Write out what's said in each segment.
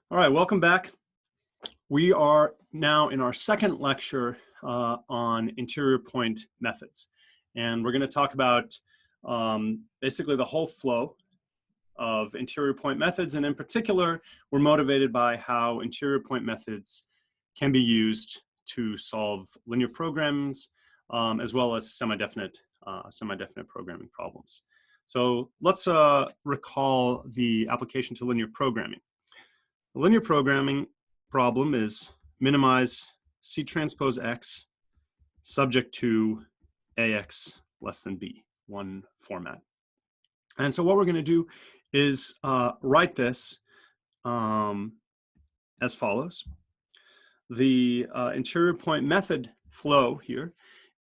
All right, welcome back. We are now in our second lecture on interior point methods. And we're going to talk about basically the whole flow of interior point methods. And in particular, we're motivated by how interior point methods can be used to solve linear programs as well as semi-definite programming problems. So let's recall the application to linear programming. The linear programming problem is minimize C transpose X subject to AX less than B, one format. And so what we're going to do is write this as follows. The interior point method flow here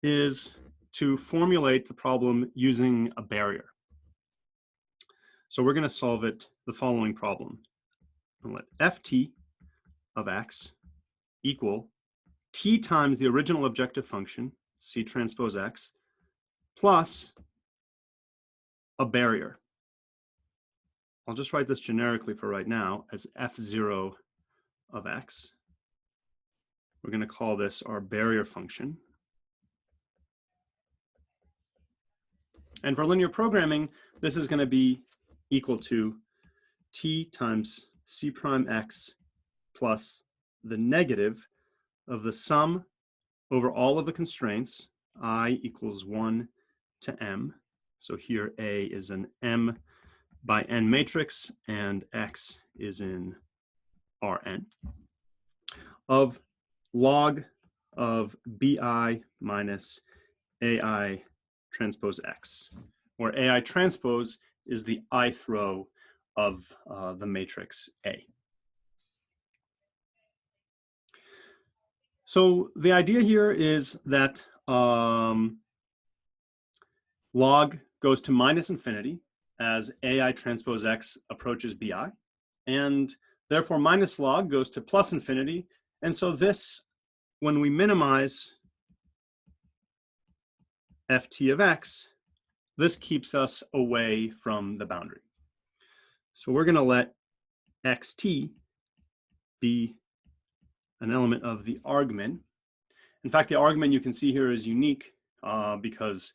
is to formulate the problem using a barrier. So we're going to solve it the following problem. And let ft of x equal t times the original objective function, C transpose X, plus a barrier. I'll just write this generically for right now as f0 of x. We're going to call this our barrier function. And for linear programming, this is going to be equal to t times C prime x plus the negative of the sum over all of the constraints, I equals 1 to m. So here A is an m by n matrix and x is in Rn, of log of bi minus ai transpose x, where ai transpose is the ith row of the matrix A. So the idea here is that log goes to minus infinity as ai transpose x approaches bi, and therefore minus log goes to plus infinity. And so this, when we minimize ft of x, this keeps us away from the boundary. So we're going to let xt be an element of the argument. In fact, the argument you can see here is unique because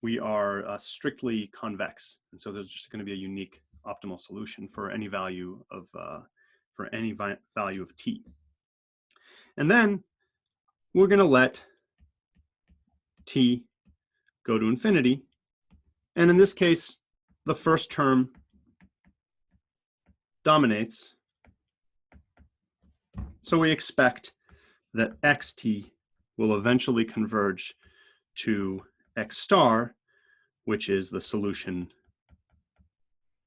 we are strictly convex, and so there's just going to be a unique optimal solution for any value of value of t. And then we're going to let t go to infinity, and in this case, the first term dominates. So we expect that xt will eventually converge to x star, which is the solution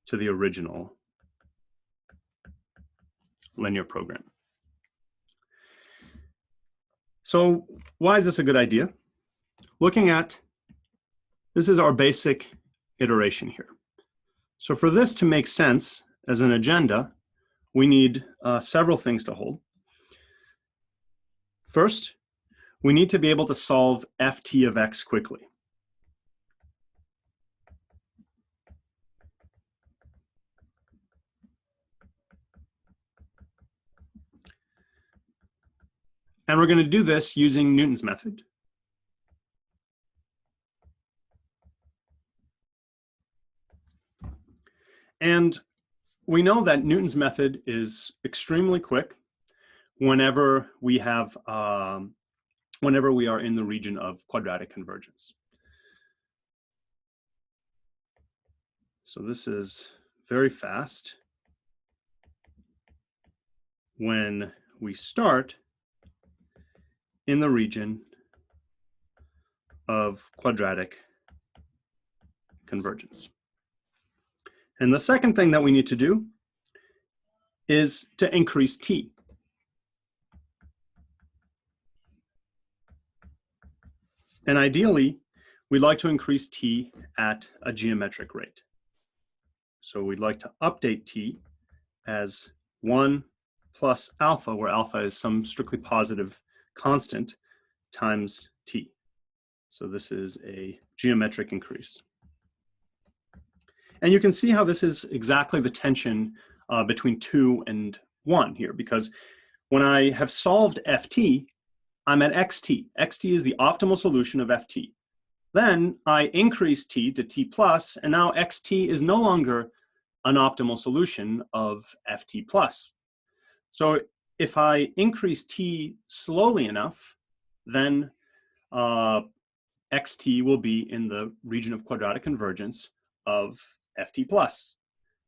to the original linear program. So why is this a good idea? Looking at, this is our basic iteration here. So for this to make sense as an agenda, we need several things to hold. First, we need to be able to solve ft of x quickly. And we're going to do this using Newton's method. And we know that Newton's method is extremely quick whenever we have whenever we are in the region of quadratic convergence. So this is very fast when we start in the region of quadratic convergence. And the second thing that we need to do is to increase t. And ideally, we'd like to increase t at a geometric rate. So we'd like to update t as 1 plus alpha, where alpha is some strictly positive constant, times t. So this is a geometric increase. And you can see how this is exactly the tension between 2 and 1 here, because when I have solved ft, I'm at xt. xt is the optimal solution of ft. Then I increase t to t plus, and now xt is no longer an optimal solution of ft plus. So if I increase t slowly enough, then xt will be in the region of quadratic convergence of ft plus.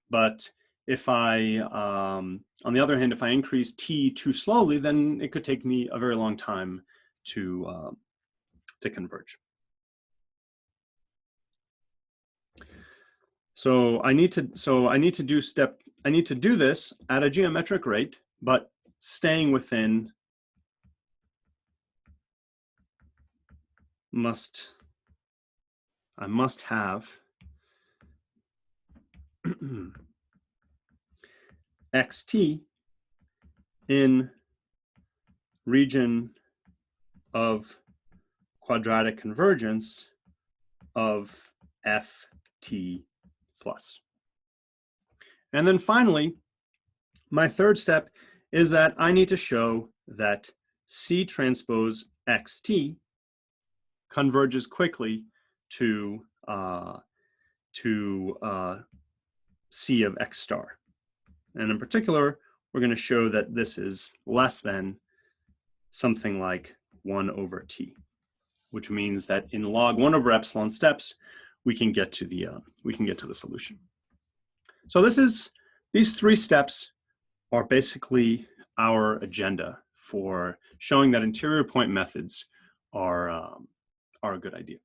But if I, on the other hand, if I increase t too slowly, then it could take me a very long time to converge. So I need to do this at a geometric rate, but staying within I must have xt in region of quadratic convergence of ft plus. And then finally, my third step is that I need to show that C transpose xt converges quickly to C of x star. And in particular, we're going to show that this is less than something like 1 over t, which means that in log 1 over epsilon steps, we can get to the solution. So these 3 steps are basically our agenda for showing that interior point methods are a good idea.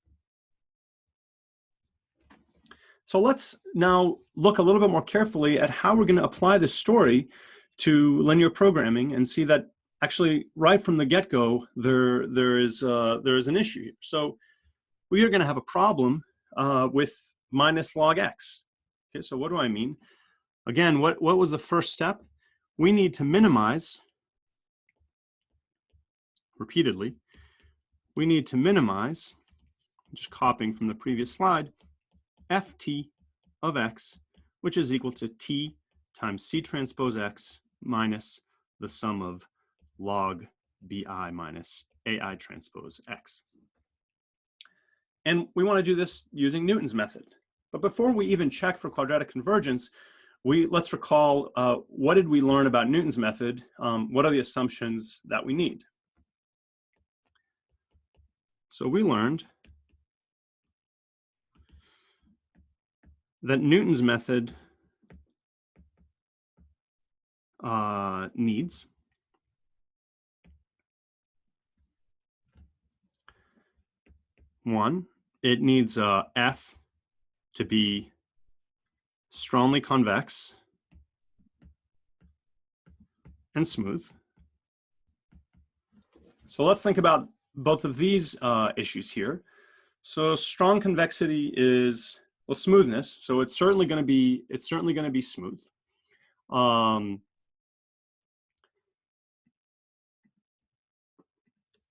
So let's now look a little bit more carefully at how we're going to apply this story to linear programming and see that actually right from the get-go there is an issue here. So we are going to have a problem with minus log x. Okay, so what do I mean? Again, what was the first step? We need to minimize, repeatedly, we need to minimize, just copying from the previous slide, ft of x, which is equal to t times c transpose x minus the sum of log bi minus ai transpose x. And we want to do this using Newton's method. But before we even check for quadratic convergence, let's recall what did we learn about Newton's method? What are the assumptions that we need? So we learned that Newton's method needs one, it needs f to be strongly convex and smooth. So let's think about both of these issues here. So strong convexity is, well, smoothness. So it's certainly going to be smooth.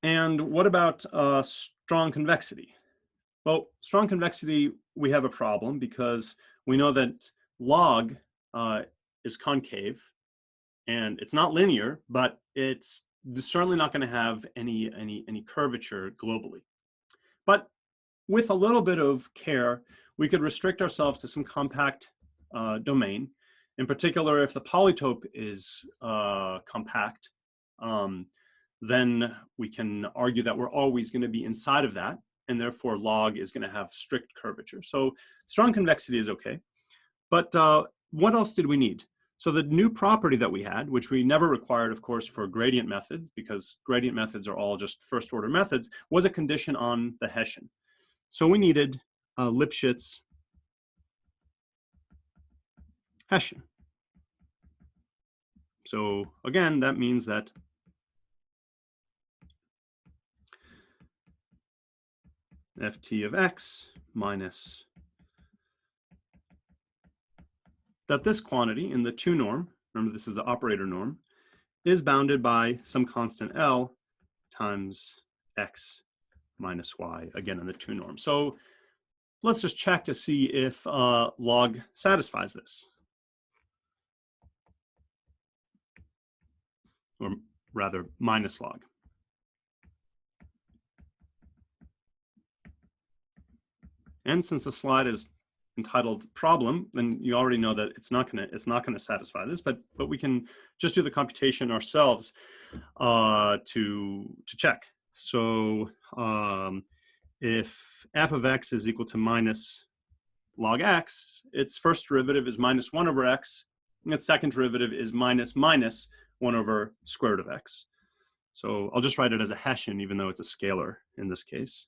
And what about strong convexity? Well, strong convexity, we have a problem because we know that log is concave, and it's not linear, but it's certainly not going to have any curvature globally. But with a little bit of care, we could restrict ourselves to some compact domain. In particular, if the polytope is compact, then we can argue that we're always going to be inside of that, and therefore log is going to have strict curvature. So strong convexity is okay. But what else did we need? So the new property that we had, which we never required, of course, for gradient methods, because gradient methods are all just first order methods, was a condition on the Hessian. So we needed Lipschitz Hessian. So again, that means that ft of x minus that this quantity in the 2 norm, remember this is the operator norm, is bounded by some constant L times x minus y, again in the 2 norm. So let's just check to see if log satisfies this. or rather minus log. And since the slide is entitled problem, then you already know that it's not gonna satisfy this, but we can just do the computation ourselves to check. So if f of x is equal to minus log x, its first derivative is minus 1 over x, and its second derivative is minus 1 over square root of x. So I'll just write it as a Hessian, even though it's a scalar in this case.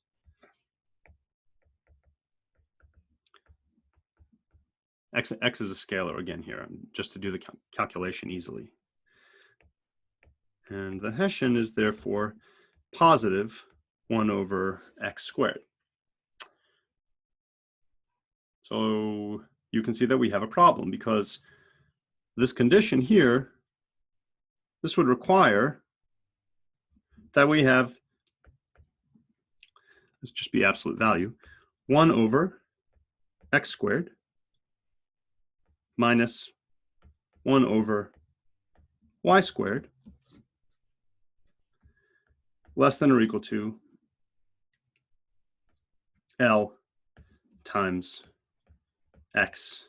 X is a scalar again here, just to do the calculation easily. And the Hessian is therefore positive 1 over x squared. So you can see that we have a problem, because this condition here, this would require that we have, let's just be absolute value, 1 over x squared minus 1 over y squared less than or equal to L times x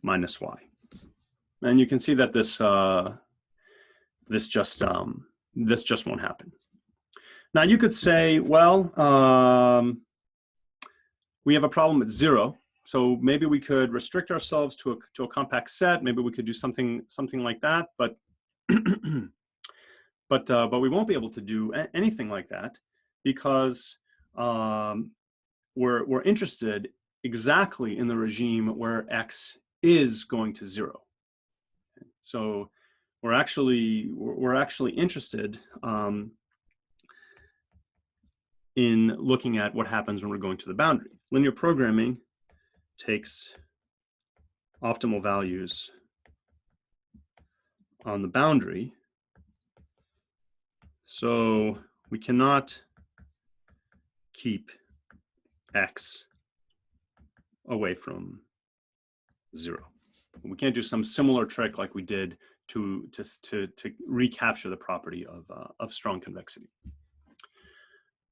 minus y. And you can see that this just won't happen. Now you could say, well, we have a problem at 0. So maybe we could restrict ourselves to a compact set. Maybe we could do something like that, but but we won't be able to do anything like that, because we're interested exactly in the regime where x is going to 0. So we're actually interested in looking at what happens when we're going to the boundary. Linear programming takes optimal values on the boundary, so we cannot keep x away from 0. We can't do some similar trick like we did to recapture the property of strong convexity.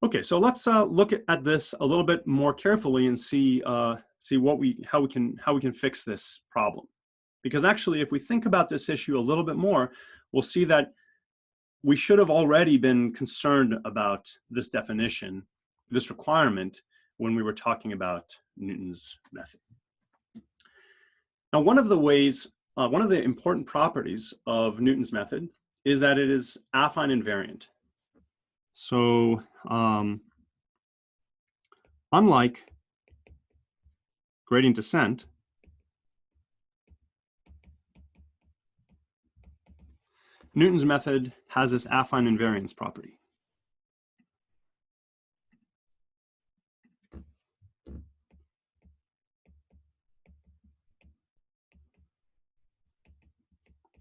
Okay, so let's look at this a little bit more carefully and see how we can fix this problem. Because actually, if we think about this issue a little bit more, we'll see that we should have already been concerned about this definition, this requirement, when we were talking about Newton's method. Now, one of the important properties of Newton's method is that it is affine invariant. So unlike gradient descent, Newton's method has this affine invariance property.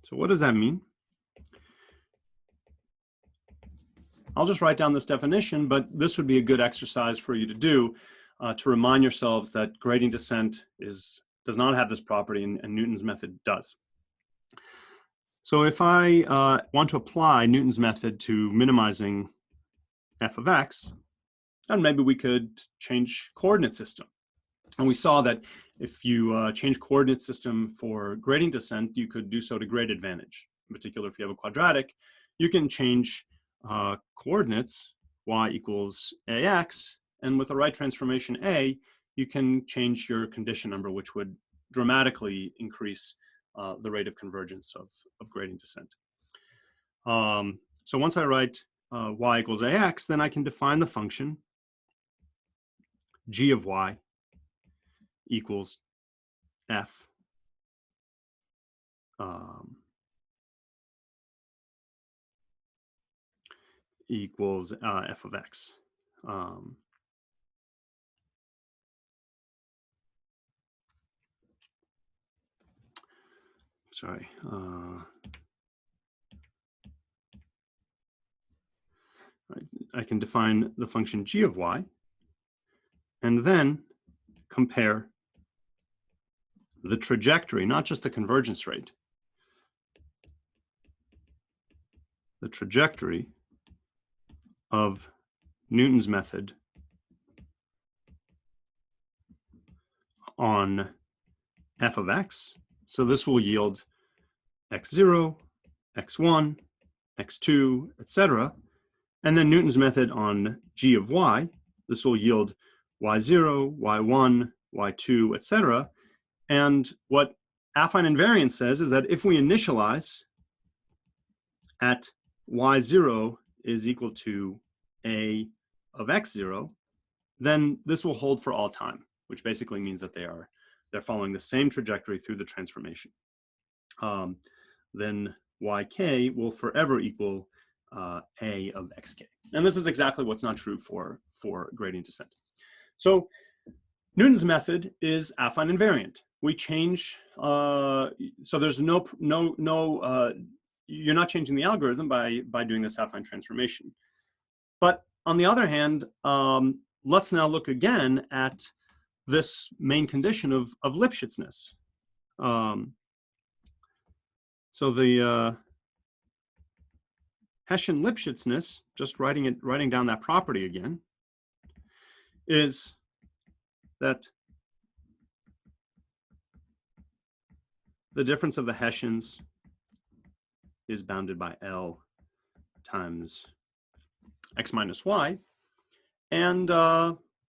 So what does that mean? I'll just write down this definition, but this would be a good exercise for you to do to remind yourselves that gradient descent does not have this property, and Newton's method does. So if I want to apply Newton's method to minimizing f of x, then maybe we could change coordinate system. And we saw that if you change coordinate system for gradient descent, you could do so to great advantage. In particular, if you have a quadratic, you can change coordinates, y equals ax, and with the right transformation a, you can change your condition number, which would dramatically increase the rate of convergence of gradient descent. So once I write y equals ax, then I can define the function g of y equals f equals f of x. Sorry. I can define the function g of y and then compare the trajectory, not just the convergence rate, the trajectory of Newton's method on f of x. So this will yield x0, x1, x2, etc. And then Newton's method on g of y, this will yield y0, y1, y2, etc. And what affine invariance says is that if we initialize at y0 is equal to a of x0, then this will hold for all time, which basically means that they're following the same trajectory through the transformation. Then yk will forever equal a of xk. And this is exactly what's not true for gradient descent. So Newton's method is affine invariant. We change, so there's you're not changing the algorithm by doing this affine transformation. But on the other hand, let's now look again at this main condition of Lipschitzness. So the Hessian Lipschitzness, just writing down that property again, is that the difference of the Hessians is bounded by L times x minus y, and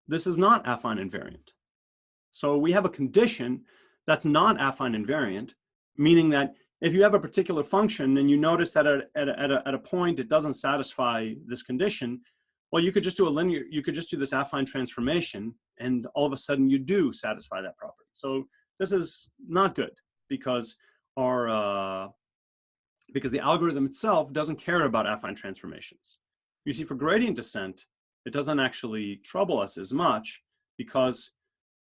this is not affine invariant. So we have a condition that's not affine invariant, meaning that if you have a particular function and you notice that at a point it doesn't satisfy this condition, well, you could just do this affine transformation, and all of a sudden you do satisfy that property. So this is not good because the algorithm itself doesn't care about affine transformations. You see, for gradient descent, it doesn't actually trouble us as much because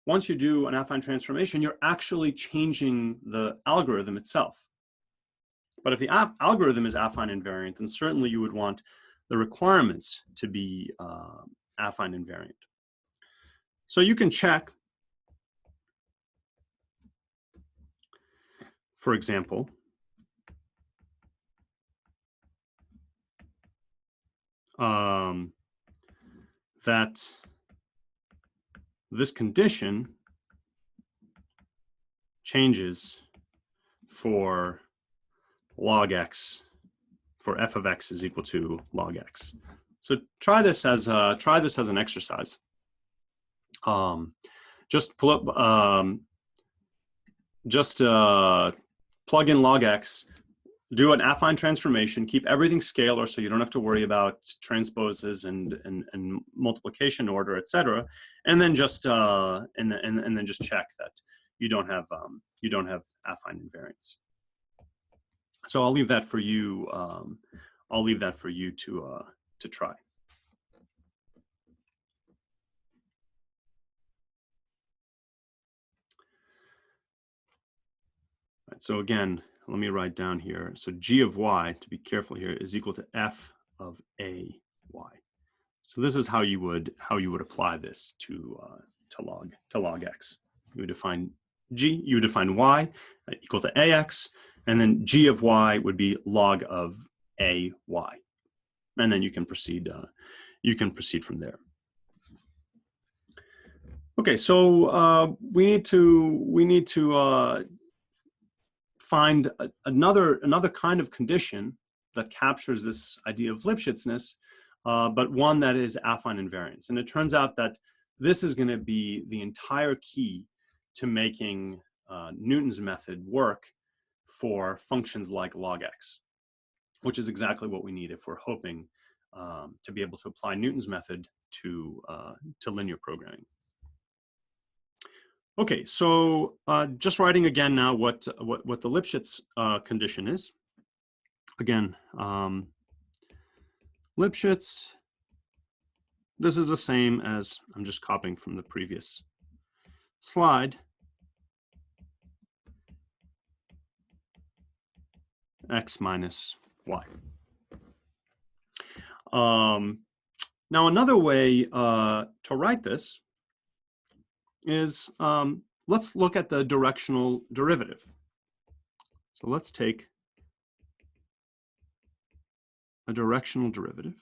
once you do an affine transformation, you're actually changing the algorithm itself. But if the algorithm is affine invariant, then certainly you would want the requirements to be affine invariant. So you can check, for example, that this condition changes for log x, for f of x is equal to log x. So try this as an exercise. Just plug in log x, do an affine transformation, keep everything scalar so you don't have to worry about transposes and multiplication order, etc. And then just check that you don't have affine invariance. So I'll leave that for you. I'll leave that for you to try. Right, so again, let me write down here. So g of y, to be careful here, is equal to f of a y. So this is how you would apply this to log x. You would define g, you would define y equal to ax, and then g of y would be log of a y, and then you can proceed from there. Okay, so we need to find another kind of condition that captures this idea of Lipschitzness, but one that is affine invariance. And it turns out that this is going to be the entire key to making Newton's method work for functions like log x, which is exactly what we need if we're hoping to be able to apply Newton's method to linear programming. Okay, so just writing again now what the Lipschitz condition is. Again, Lipschitz, this is the same as, I'm just copying from the previous slide. X minus y. Now another way to write this is, let's look at the directional derivative. So let's take a directional derivative.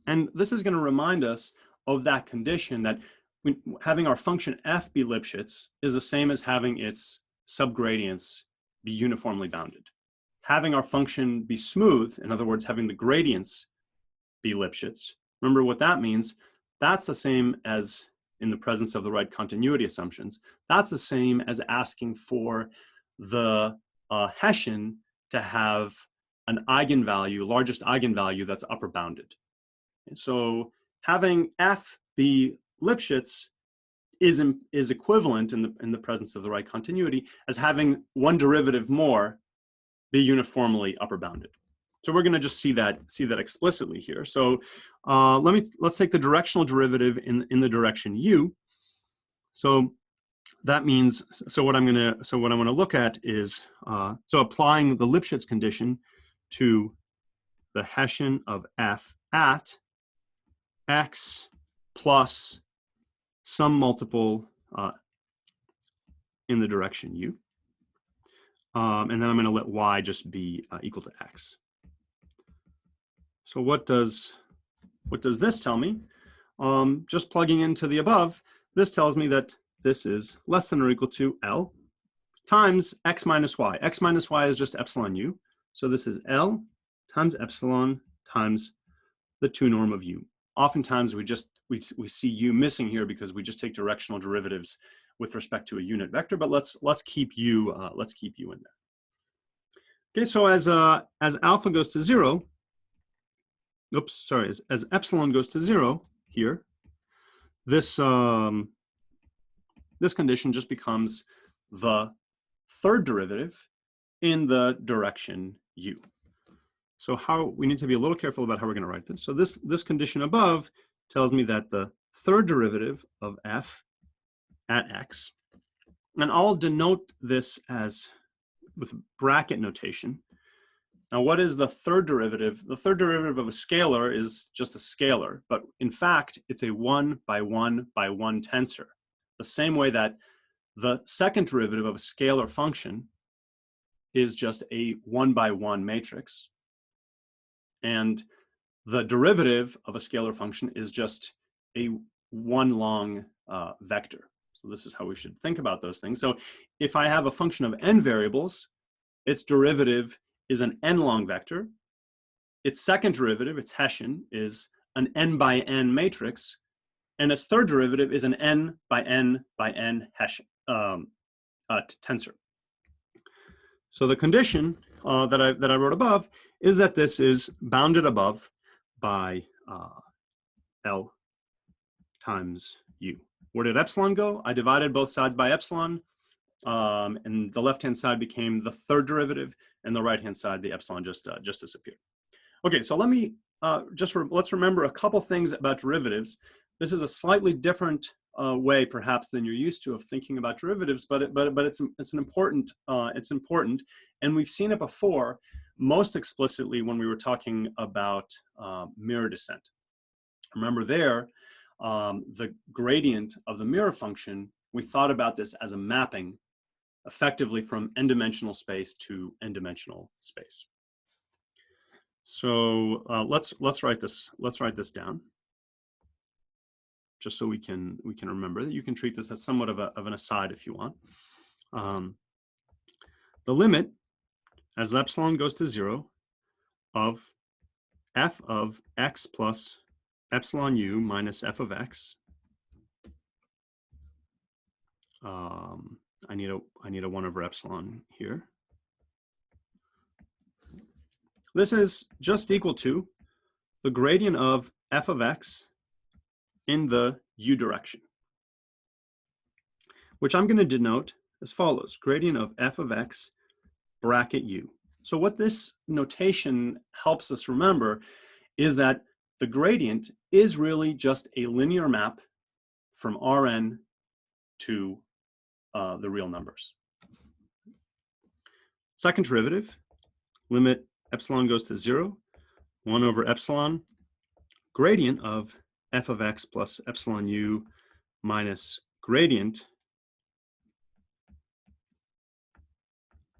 And this is going to remind us of that condition that having our function f be Lipschitz is the same as having its subgradients be uniformly bounded. Having our function be smooth, in other words, having the gradients be Lipschitz, remember what that means? That's the same as, in the presence of the right continuity assumptions, that's the same as asking for the Hessian to have an eigenvalue, largest eigenvalue that's upper bounded. And so having f be Lipschitz is equivalent in the presence of the right continuity as having one derivative more be uniformly upper bounded. So we're going to just see that explicitly here. So let's take the directional derivative in the direction u. So that means what I'm going to look at is so applying the Lipschitz condition to the Hessian of f at x plus some multiple in the direction u. And then I'm going to let y just be equal to x. So what does this tell me? Just plugging into the above, this tells me that this is less than or equal to L times x minus y. X minus y is just epsilon u. So this is L times epsilon times the 2 norm of u. Oftentimes we see u missing here because we just take directional derivatives with respect to a unit vector, but let's keep u in there. Okay, so as alpha goes to 0, oops, sorry, as epsilon goes to 0 here, this this condition just becomes the third derivative in the direction u. So we need to be a little careful about how we're going to write this. So this condition above tells me that the third derivative of f at x, and I'll denote this as with bracket notation. Now, what is the third derivative? The third derivative of a scalar is just a scalar, but in fact, it's a 1 by 1 by 1 tensor. The same way that the second derivative of a scalar function is just a 1 by 1 matrix. And the derivative of a scalar function is just a one long vector. So this is how we should think about those things. So if I have a function of n variables, its derivative is an n long vector. Its second derivative, its Hessian, is an n by n matrix. And its third derivative is an n by n by n Hessian tensor. So the condition that I wrote above is that this is bounded above by L times U. Where did epsilon go? I divided both sides by epsilon, and the left-hand side became the third derivative, and the right-hand side, the epsilon just disappeared. Okay, so let's remember a couple things about derivatives. This is a slightly different way, perhaps, than you're used to of thinking about derivatives, but it's important, and we've seen it before, most explicitly when we were talking about mirror descent. Remember there, the gradient of the mirror function, we thought about this as a mapping, effectively from n-dimensional space to n-dimensional space. So let's write this down, just so we can remember that. You can treat this as somewhat of an aside if you want. The limit, as epsilon goes to 0, of f of x plus epsilon u minus f of x. I need a 1 over epsilon here. This is just equal to the gradient of f of x in the u direction, which I'm going to denote as follows: gradient of f of x bracket u. So what this notation helps us remember is that the gradient is really just a linear map from Rn to the real numbers. Second derivative, limit epsilon goes to 0, 1 over epsilon, gradient of f of x plus epsilon u minus gradient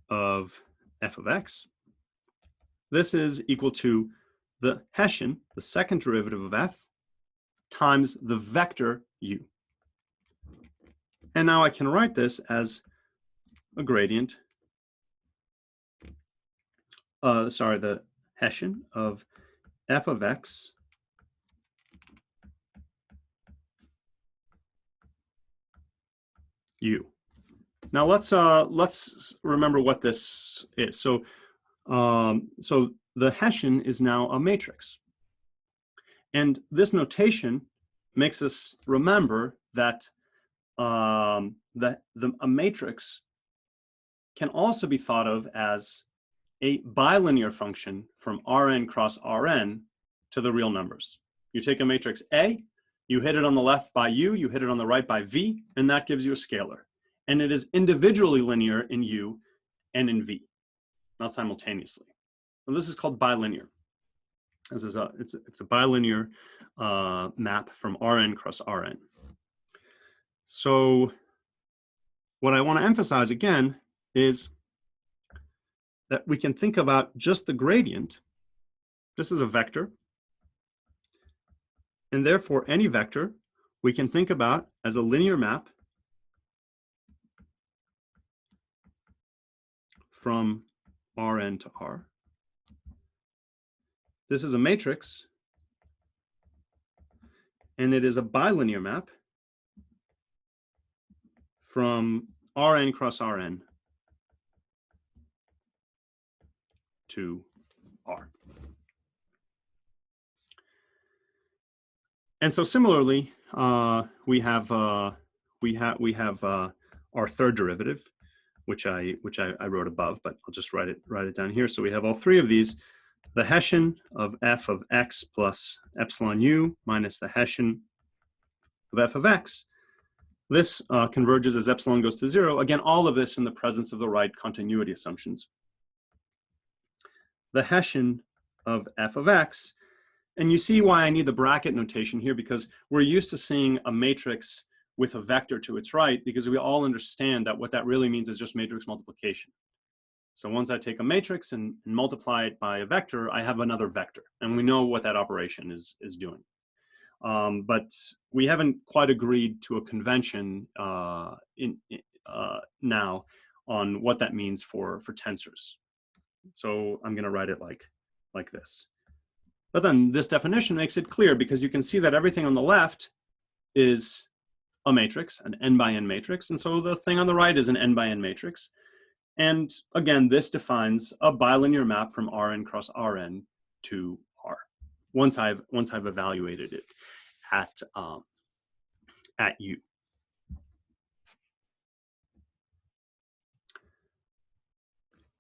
of f of x. this is equal to the Hessian, the second derivative of f, times the vector u. And now I can write this as a gradient, the Hessian of f of x u. Now let's remember what this is. So the Hessian is now a matrix, and this notation makes us remember that a matrix can also be thought of as a bilinear function from Rn cross Rn to the real numbers. You take a matrix A, you hit it on the left by U, you hit it on the right by V, and that gives you a scalar. And it is individually linear in U and in V, not simultaneously. And this is called bilinear. This is it's a bilinear map from Rn cross Rn. So what I want to emphasize again is that we can think about just the gradient. This is a vector, and therefore any vector we can think about as a linear map from Rn to R. This is a matrix, and it is a bilinear map from Rn cross Rn to R. And so similarly, we have our third derivative, which I wrote above, but I'll just write it down here. So we have all three of these: the Hessian of f of x plus epsilon u minus the Hessian of f of x. This converges as epsilon goes to 0. Again, all of this in the presence of the right continuity assumptions. The Hessian of f of x, and you see why I need the bracket notation here, because we're used to seeing a matrix with a vector to its right, because we all understand that what that really means is just matrix multiplication. So once I take a matrix and multiply it by a vector, I have another vector, and we know what that operation is doing. But we haven't quite agreed to a convention now on what that means for tensors. So I'm going to write it like this. But then this definition makes it clear, because you can see that everything on the left is a matrix, an n by n matrix, and so the thing on the right is an n by n matrix. And again, this defines a bilinear map from Rn cross Rn to R. Once I've evaluated it at U.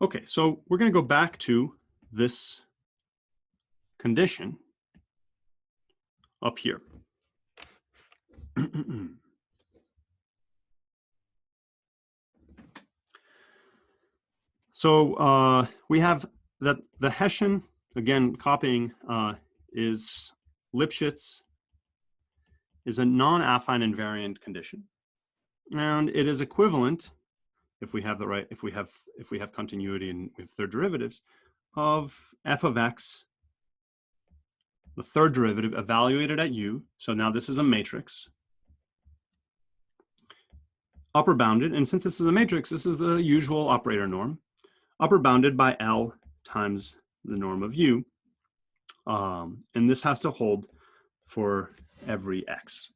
Okay, so we're going to go back to this condition up here. So we have that the Hessian, again copying, is Lipschitz, is a non-affine invariant condition, and it is equivalent, if we have the right, if we have continuity and we have third derivatives, of f of x, the third derivative evaluated at U. So now this is a matrix, upper bounded, and since this is a matrix, this is the usual operator norm, upper bounded by L times the norm of U, and this has to hold for every x.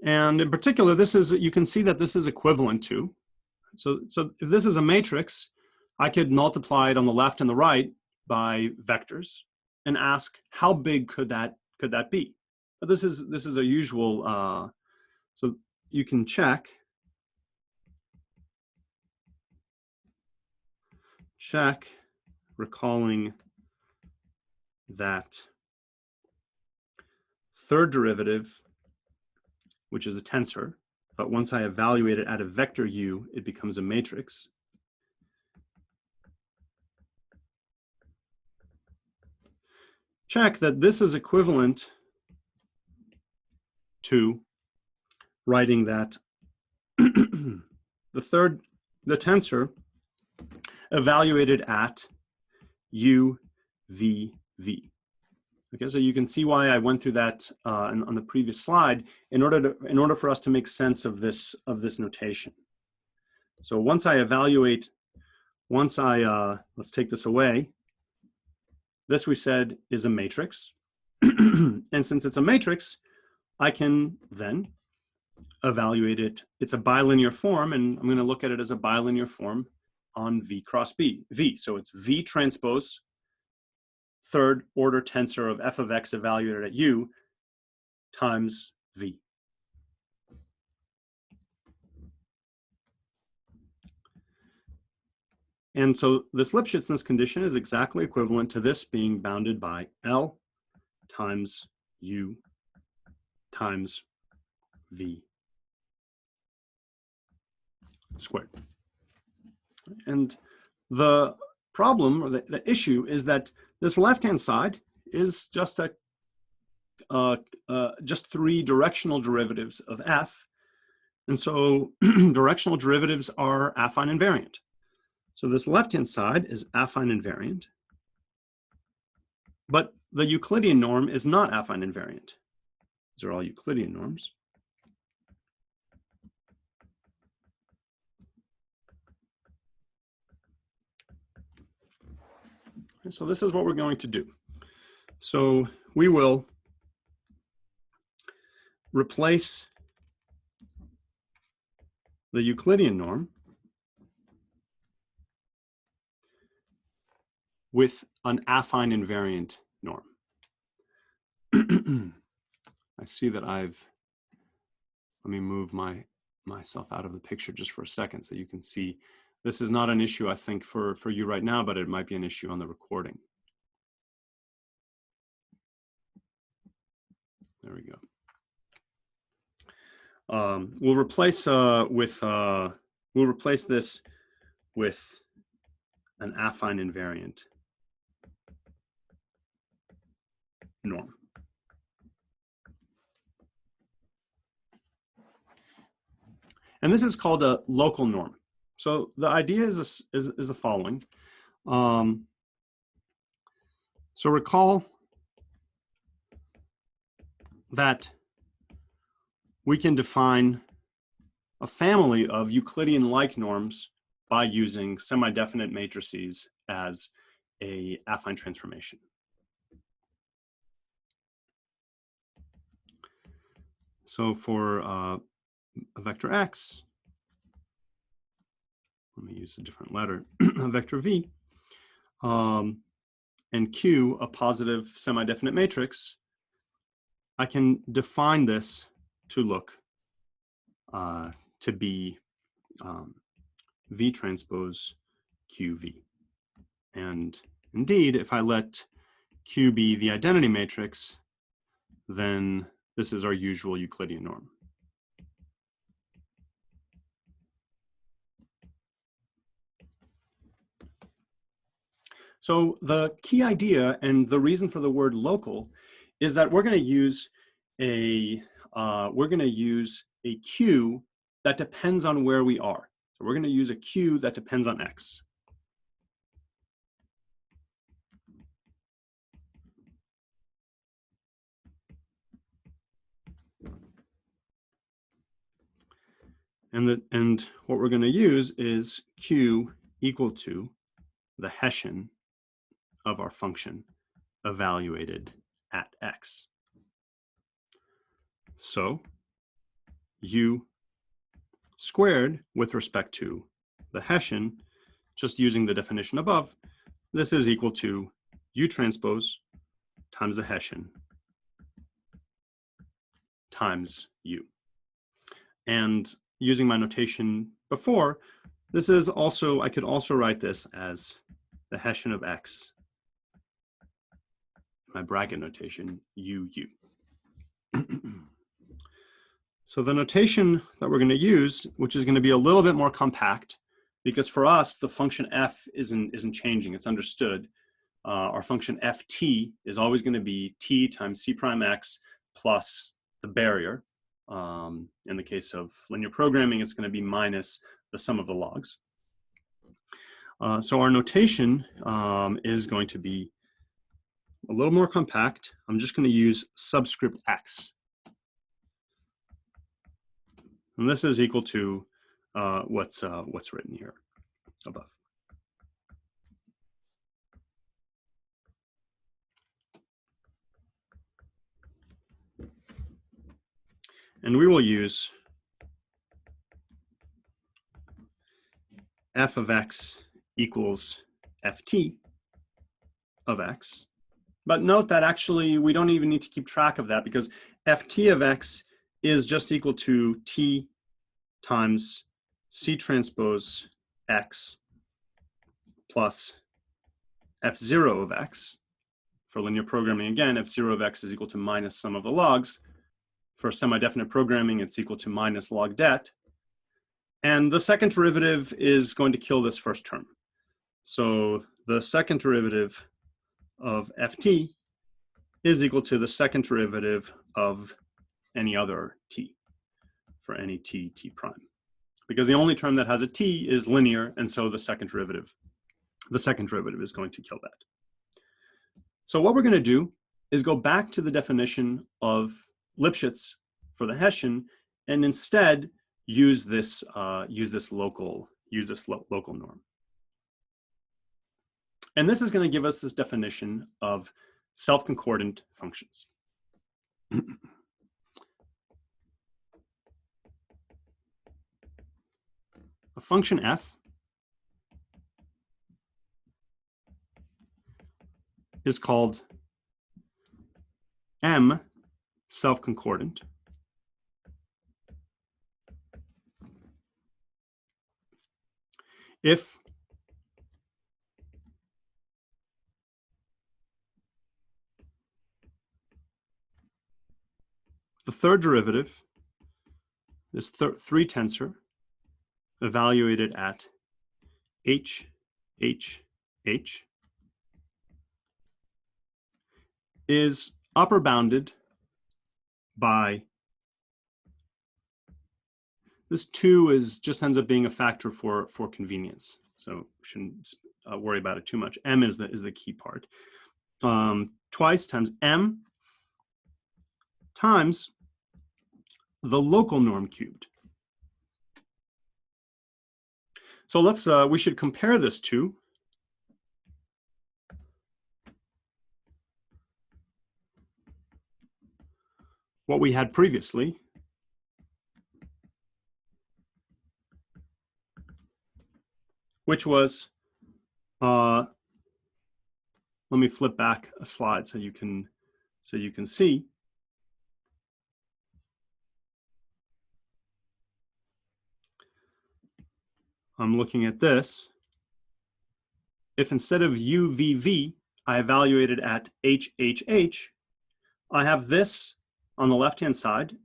And in particular, this is, you can see that this is equivalent to, so if this is a matrix, I could multiply it on the left and the right by vectors and ask how big could that be. But this is a usual, so you can check recalling that third derivative, which is a tensor, but once I evaluate it at a vector U, it becomes a matrix. Check that this is equivalent to writing that the tensor evaluated at u, v, v. Okay, so you can see why I went through that on the previous slide in order for us to make sense of this notation. So once I evaluate, let's take this away. This we said is a matrix, and since it's a matrix, I can then evaluate it. It's a bilinear form, and I'm going to look at it as a bilinear form on V cross B. V, so it's V transpose third order tensor of f of x evaluated at u times V. And so this Lipschitz condition is exactly equivalent to this being bounded by L times U times V squared. And the problem, or the issue, is that this left-hand side is just just three directional derivatives of f. And so directional derivatives are affine invariant. So this left-hand side is affine invariant, but the Euclidean norm is not affine invariant. These are all Euclidean norms. And so this is what we're going to do. So we will replace the Euclidean norm with an affine invariant norm. I see that let me move myself out of the picture just for a second so you can see this is not an issue, I think, for you right now, but it might be an issue on the recording. There we go. We'll replace this with an affine invariant norm. And this is called a local norm. So the idea is the following. So recall that we can define a family of Euclidean-like norms by using semi-definite matrices as a affine transformation. So for a vector x, let me use a different letter, a vector v, and q, a positive semi-definite matrix, I can define this to look to be v transpose qv. And indeed, if I let q be the identity matrix, then this is our usual Euclidean norm. So the key idea and the reason for the word local is that we're going to use a q that depends on where we are. So we're going to use a q that depends on x. And what we're going to use is q equal to the Hessian of our function evaluated at x. So u squared with respect to the Hessian, just using the definition above, this is equal to u transpose times the Hessian times u. And using my notation before, this is also, I could also write this as the Hessian of x, my bracket notation, u. So the notation that we're going to use, which is going to be a little bit more compact, because for us, the function f isn't changing, it's understood. Our function ft is always going to be t times c prime x plus the barrier. In the case of linear programming, it's going to be minus the sum of the logs. So our notation is going to be a little more compact. I'm just going to use subscript x. And this is equal to what's written here above. And we will use f of x equals ft of x. But note that actually we don't even need to keep track of that, because ft of x is just equal to t times c transpose x plus f0 of x. For linear programming, again, f0 of x is equal to minus sum of the logs. For semi-definite programming, it's equal to minus log det. And the second derivative is going to kill this first term. So the second derivative of ft is equal to the second derivative of any other t, for any t prime. Because the only term that has a t is linear, and so the second derivative is going to kill that. So what we're going to do is go back to the definition of Lipschitz for the Hessian, and instead use this local norm. And this is going to give us this definition of self-concordant functions. A function f is called M self-concordant if the third derivative, this 3 tensor, evaluated at h, is upper bounded by, this 2 just ends up being a factor for convenience, so we shouldn't worry about it too much. M is the key part. Twice times m times the local norm cubed. So we should compare this to what we had previously, which was, let me flip back a slide so you can see. I'm looking at this. If instead of UVV, I evaluated at HHH, I have this on the left-hand side,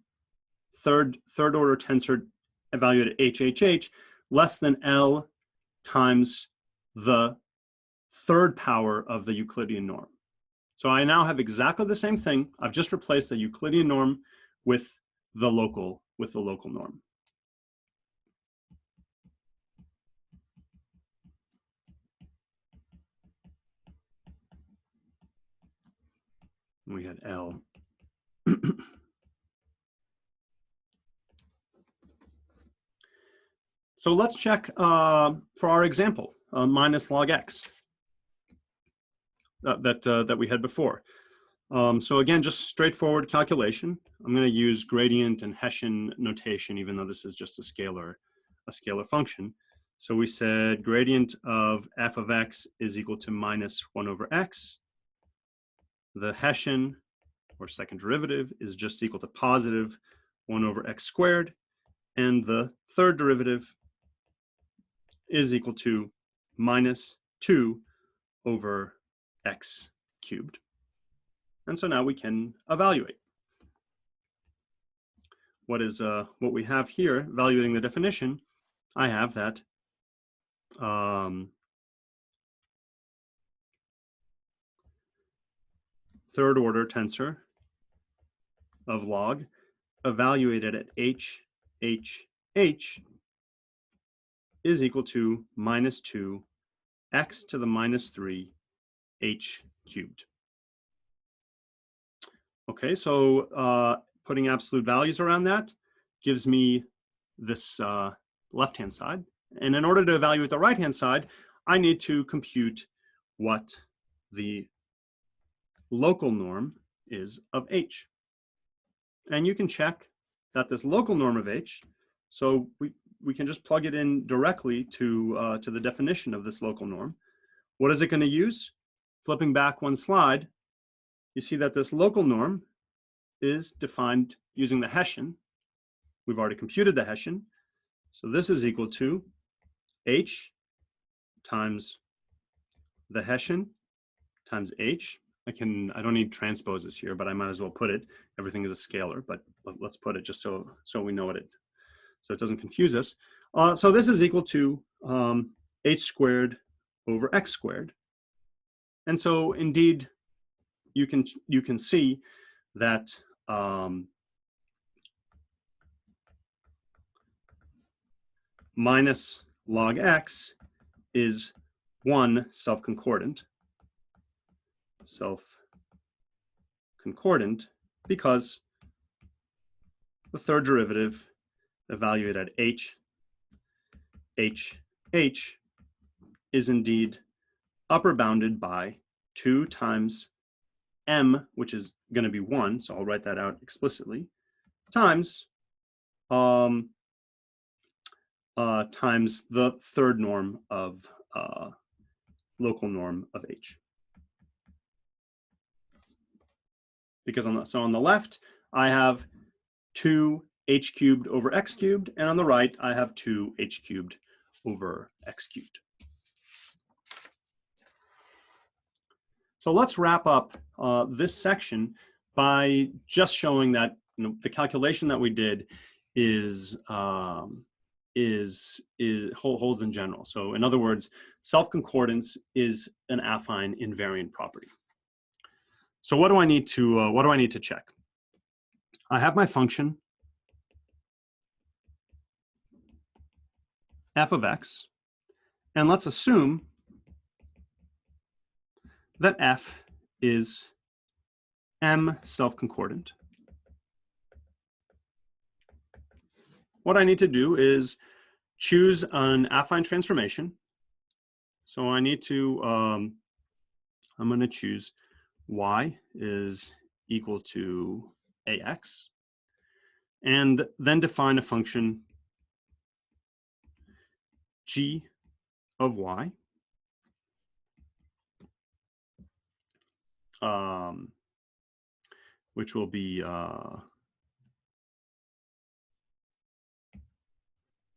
third order tensor evaluated at HHH, less than L times the third power of the Euclidean norm. So I now have exactly the same thing. I've just replaced the Euclidean norm with the local norm. We had L. So let's check for our example, minus log x that we had before. So again, just straightforward calculation. I'm going to use gradient and Hessian notation, even though this is just a scalar function. So we said gradient of f of x is equal to minus 1 over x. The Hessian, or second derivative, is just equal to positive 1 over x squared. And the third derivative is equal to minus 2 over x cubed. And so now we can evaluate. What we have here, evaluating the definition, I have that third order tensor of log evaluated at HHH is equal to minus 2 x to the minus 3 h cubed. Okay, so putting absolute values around that gives me this left-hand side. And in order to evaluate the right-hand side, I need to compute what the local norm is of h. And you can check that this local norm of h, so we can just plug it in directly to the definition of this local norm. What is it going to use? Flipping back one slide, you see that this local norm is defined using the Hessian. We've already computed the Hessian. So this is equal to h times the Hessian times h. I don't need transposes here, but I might as well put it. Everything is a scalar, but let's put it just so we know what so it doesn't confuse us. So this is equal to h squared over x squared. And so indeed, you can see that minus log x is 1 self-concordant. Self-concordant because the third derivative evaluated at h is indeed upper bounded by 2 times m, which is going to be 1, so I'll write that out explicitly, times times the third norm of local norm of h. Because on the left, I have 2h cubed over x cubed, and on the right, I have 2h cubed over x cubed. So let's wrap up this section by just showing that the calculation that we did holds in general. So in other words, self-concordance is an affine invariant property. So what do I need to check? I have my function f of x, and let's assume that f is m self-concordant. What I need to do is choose an affine transformation. So I need to, I'm going to choose y is equal to ax, and then define a function g of y, which will be,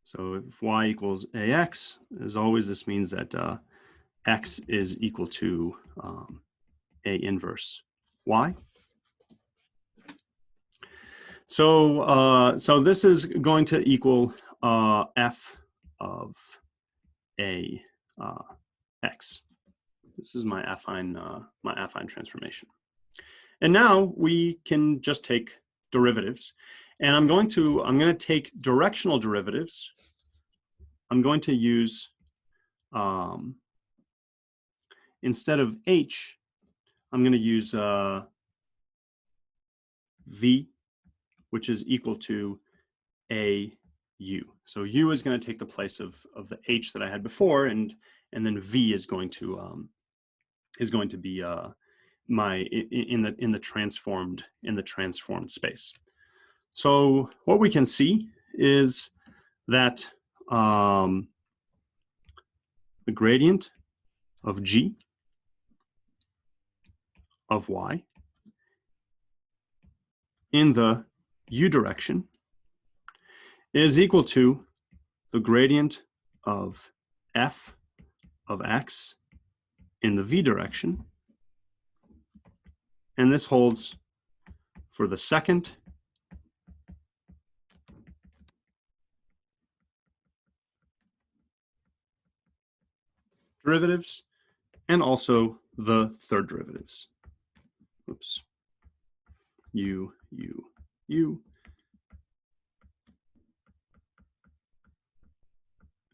so if y equals ax, as always, this means that x is equal to a inverse y. So so this is going to equal f of a x. This is my affine transformation. And now we can just take derivatives, and I'm going to take directional derivatives. I'm going to use instead of h, I'm going to use v, which is equal to a u. So u is going to take the place of the h that I had before, and then v is going to be in the transformed space. So what we can see is that the gradient of g of y in the u direction is equal to the gradient of f of x in the v direction. And this holds for the second derivatives and also the third derivatives. Oops. U,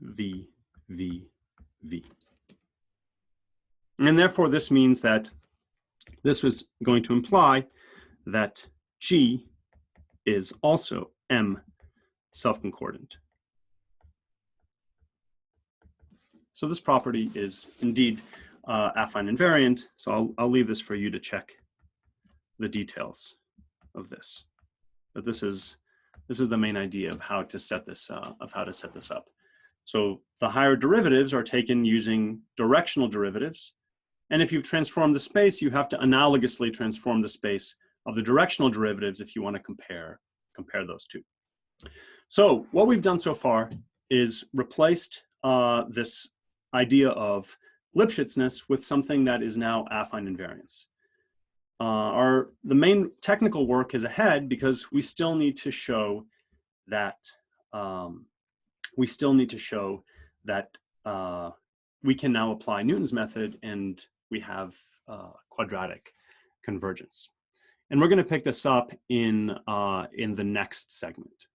v. And therefore, this means that this was going to imply that G is also M self-concordant. So this property is indeed affine invariant. So I'll leave this for you to check the details of this. But this is the main idea of how to set this up. So the higher derivatives are taken using directional derivatives. And if you've transformed the space, you have to analogously transform the space of the directional derivatives if you want to compare those two. So what we've done so far is replaced this idea of Lipschitzness with something that is now affine invariance. The main technical work is ahead because we still need to show that we can now apply Newton's method and we have quadratic convergence. And we're going to pick this up in the next segment.